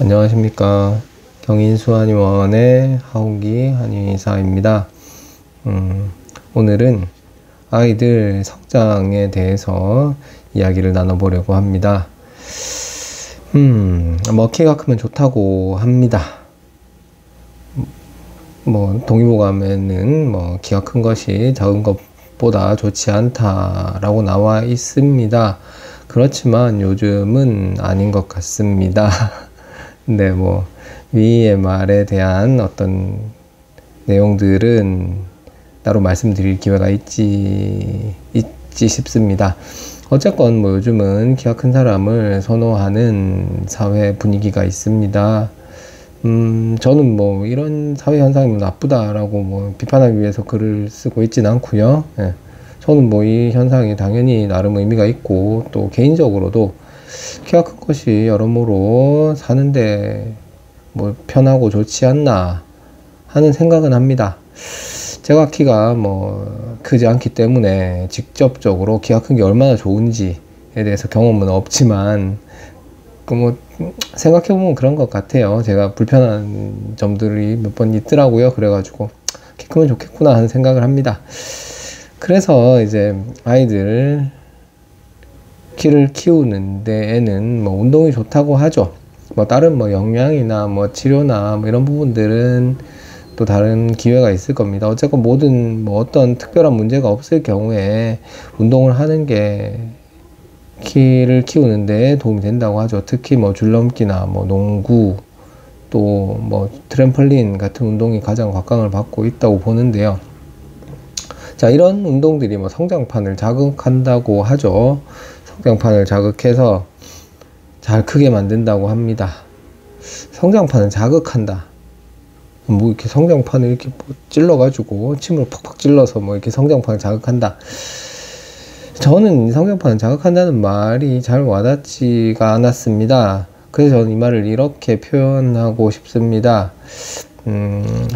안녕하십니까. 경인수한의원의 하홍기 한의사입니다. 오늘은 아이들 성장에 대해서 이야기를 나눠보려고 합니다. 키가 크면 좋다고 합니다. 동의보감에는 키가 큰 것이 작은 것보다 좋지 않다라고 나와 있습니다. 그렇지만 요즘은 아닌 것 같습니다. 근데 위의 말에 대한 어떤 내용들은 따로 말씀드릴 기회가 있지 싶습니다. 어쨌건 요즘은 키가 큰 사람을 선호하는 사회 분위기가 있습니다. 저는 이런 사회 현상이 나쁘다라고 비판하기 위해서 글을 쓰고 있진 않고요. 예. 저는 이 현상이 당연히 나름 의미가 있고, 또 개인적으로도 키가 큰 것이 여러모로 사는데 편하고 좋지 않나 하는 생각은 합니다. 제가 키가 크지 않기 때문에 직접적으로 키가 큰 게 얼마나 좋은지에 대해서 경험은 없지만 생각해보면 그런 것 같아요. 제가 불편한 점들이 몇 번 있더라고요. 그래가지고 키 크면 좋겠구나 하는 생각을 합니다. 그래서 이제 아이들 키를 키우는 데에는 운동이 좋다고 하죠. 다른 영양이나 치료나 이런 부분들은 또 다른 기회가 있을 겁니다. 어쨌건 모든 어떤 특별한 문제가 없을 경우에 운동을 하는 게 키를 키우는 데 도움이 된다고 하죠. 특히 줄넘기나 농구, 또 트램펄린 같은 운동이 가장 각광을 받고 있다고 보는데요. 자, 이런 운동들이 성장판을 자극한다고 하죠. 성장판을 자극해서 잘 크게 만든다고 합니다. 성장판을 자극한다. 이렇게 성장판을 이렇게 찔러가지고 침을 팍팍 찔러서 이렇게 성장판을 자극한다. 저는 성장판을 자극한다는 말이 잘 와닿지가 않았습니다. 그래서 저는 이 말을 이렇게 표현하고 싶습니다.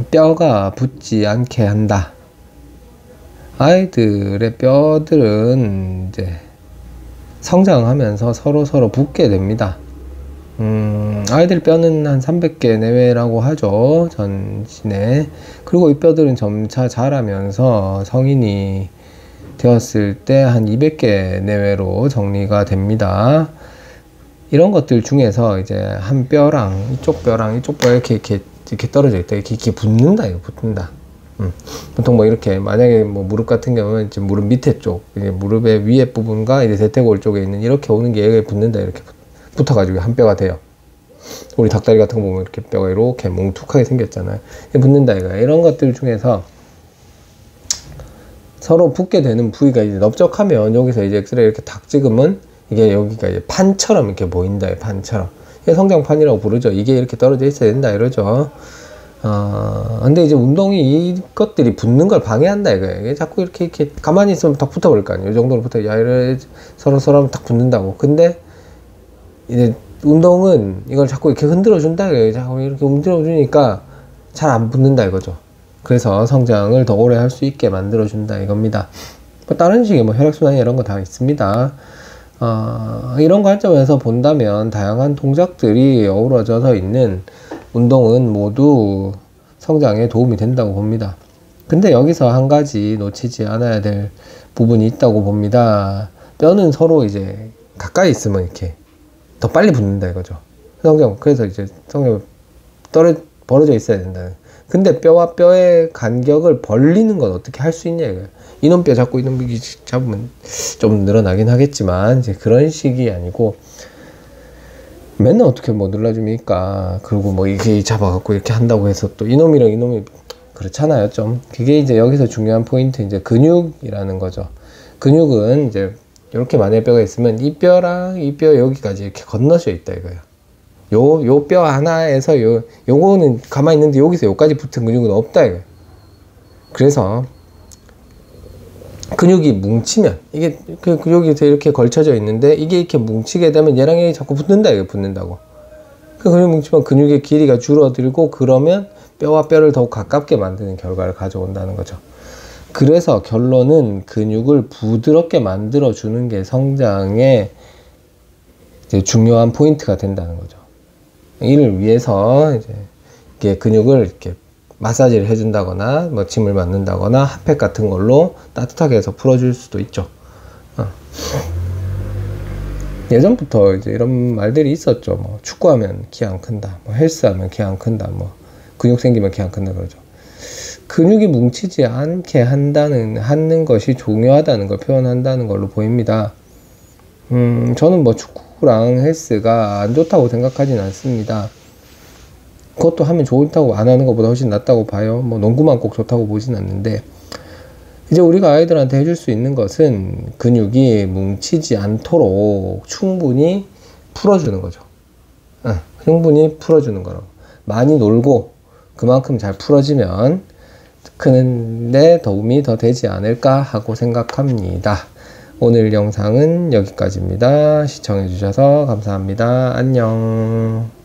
뼈가 붙지 않게 한다. 아이들의 뼈들은 이제 성장하면서 서로 붙게 됩니다. 아이들 뼈는 한 300개 내외라고 하죠. 전신에. 그리고 이 뼈들은 점차 자라면서 성인이 되었을 때 한 200개 내외로 정리가 됩니다. 이런 것들 중에서 이제 한 뼈랑 이쪽 뼈 이렇게 떨어져 있다. 이렇게 붙는다. 이거 붙는다. 보통 이렇게 만약에 무릎 같은 경우는 이제 무릎 밑에 쪽, 이제 무릎의 위에 부분과 이제 대퇴골 쪽에 있는 이렇게 오는 게 여기에 붙는다. 이렇게 붙어가지고 한 뼈가 돼요. 우리 닭다리 같은 거 보면 이렇게 뼈가 이렇게 뭉툭하게 생겼잖아요. 붙는다 이거야. 이런 것들 중에서 서로 붙게 되는 부위가 이제 넓적하면 여기서 이제 엑스레이 이렇게 탁 찍으면 이게 여기가 이제 판처럼 이렇게 보인다. 판처럼. 이게 성장판이라고 부르죠. 이게 이렇게 떨어져 있어야 된다 이러죠. 근데 이제 운동이 이것들이 붙는 걸 방해한다 이거예요. 이게 자꾸 이렇게 가만히 있으면 딱 붙어버릴 거 아니에요. 이 정도로 이래 서로 하면 딱 붙는다고. 근데 이제 운동은 이걸 자꾸 이렇게 흔들어 준다 이거예요. 자꾸 이렇게 흔들어 주니까 잘 안 붙는다 이거죠. 그래서 성장을 더 오래 할 수 있게 만들어 준다 이겁니다. 다른 식의 혈액순환 이런 거 다 있습니다. 이런 관점에서 본다면 다양한 동작들이 어우러져서 있는 운동은 모두 성장에 도움이 된다고 봅니다. 근데 여기서 한 가지 놓치지 않아야 될 부분이 있다고 봅니다. 뼈는 서로 이제 가까이 있으면 이렇게 더 빨리 붙는다 이거죠. 그래서 이제 성장이 벌어져 있어야 된다. 근데 뼈와 뼈의 간격을 벌리는 건 어떻게 할 수 있냐 이거예요. 이놈 뼈 잡고 이놈 뼈 잡으면 좀 늘어나긴 하겠지만 이제 그런 식이 아니고 맨날 어떻게 눌러줍니까? 그리고 이렇게 잡아갖고 이렇게 한다고 해서 또 이놈이랑 이놈이 그렇잖아요. 좀 그게 이제 여기서 중요한 포인트 이제 근육이라는 거죠. 근육은 이제 이렇게 만약에 뼈가 있으면 이 뼈랑 이 뼈 여기까지 이렇게 건너져 있다 이거예요. 요 뼈 하나에서 요거는 가만히 있는데 여기서 요까지 붙은 근육은 없다 이거예요. 그래서 근육이 뭉치면 이게 여기서 이렇게 걸쳐져 있는데 이게 이렇게 뭉치게 되면 얘랑 얘 자꾸 붙는다 이게 붙는다고. 그 근육 뭉치면 근육의 길이가 줄어들고 그러면 뼈와 뼈를 더욱 가깝게 만드는 결과를 가져온다는 거죠. 그래서 결론은 근육을 부드럽게 만들어 주는 게 성장의 이제 중요한 포인트가 된다는 거죠. 이를 위해서 이제 이게 근육을 이렇게 마사지를 해준다거나 뭐 침을 맞는다거나 핫팩 같은 걸로 따뜻하게 해서 풀어줄 수도 있죠. 예전부터 이제 이런 말들이 있었죠. 뭐 축구하면 키 안 큰다, 뭐 헬스하면 키 안 큰다, 뭐 근육 생기면 키 안 큰다 그러죠. 근육이 뭉치지 않게 하는 것이 중요하다는 걸 표현한다는 걸로 보입니다. 저는 뭐 축구랑 헬스가 안 좋다고 생각하진 않습니다. 그것도 하면 좋다고 안 하는 것보다 훨씬 낫다고 봐요. 뭐 농구만 꼭 좋다고 보진 않는데, 이제 우리가 아이들한테 해줄 수 있는 것은 근육이 뭉치지 않도록 충분히 풀어주는 거죠. 충분히 풀어주는 거라고. 많이 놀고 그만큼 잘 풀어지면 크는데 도움이 더 되지 않을까 하고 생각합니다. 오늘 영상은 여기까지입니다. 시청해 주셔서 감사합니다. 안녕.